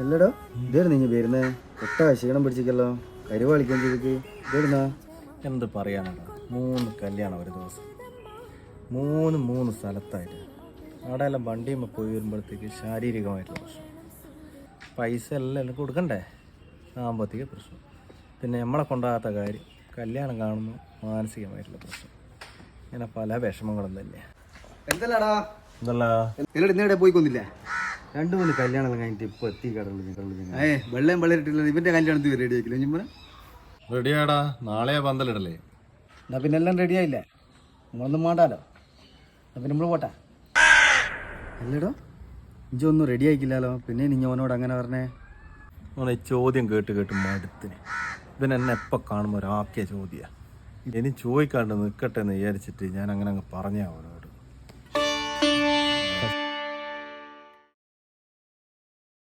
അല്ലടോ ഇതായിരുന്നു നീ വരുന്നേ ഒട്ട ക്ഷീണം പിടിച്ചിക്കല്ലോ കരുവാളിക്കാൻ ചെയ്തിട്ട് ഇതായിരുന്നാ എന്ത് പറയാനാണ് 3 കല്യാണം ഒരു ദിവസം 3 സ്ഥലത്തായിട്ട് അവിടെയെല്ലാം വണ്ടിയുമ്പോൾ പോയി വരുമ്പോഴത്തേക്ക് ശാരീരികമായിട്ടുള്ള പ്രശ്നം, പൈസ എല്ലാം കൊടുക്കണ്ടേ, സാമ്പത്തിക പ്രശ്നം, പിന്നെ നമ്മളെ കൊണ്ടാകാത്ത കാര്യം, കല്യാണം കാണുമ്പോൾ മാനസികമായിട്ടുള്ള പ്രശ്നം, ഇങ്ങനെ പല വിഷമങ്ങളും തന്നെയാണ്. എന്തല്ലാടാ എന്തല്ല എന്നോട് ഇന്നേടെ പോയിക്കൊന്നില്ല 2-3 കല്യാണം കഴിഞ്ഞിട്ട് ഇപ്പോൾ എത്തി കടലിൽ വെള്ളം വെള്ളരിട്ടില്ല ഇവന്റെ കല്യാണത്തിന് റെഡി ആക്കില്ല ഞമ്മ റെഡിയാടാ, നാളെ പന്തലിടല്ലേ. എന്നാ പിന്നെ എല്ലാം റെഡി ആയില്ലേ, നമ്മളൊന്നും മാണ്ടാലോ, എന്നാ പിന്നെ നമ്മൾ പോട്ടെ. അല്ലടോ ഇഞ്ചൊന്നും റെഡി ആയിക്കില്ലല്ലോ, പിന്നെ നിഞ്ഞവനോട് അങ്ങനെ പറഞ്ഞേ? നമ്മളെ ഈ ചോദ്യം കേട്ട് കേട്ട് മടുത്തിന്. ഇവൻ എന്നെ എപ്പോൾ കാണുമ്പോൾ ഒരാക്കിയ ചോദ്യമാണ്. ഇനി ചോദിക്കാണ്ട് നിൽക്കട്ടെ എന്ന് വിചാരിച്ചിട്ട് ഞാൻ അങ്ങനെ അങ്ങ് പറഞ്ഞാൽ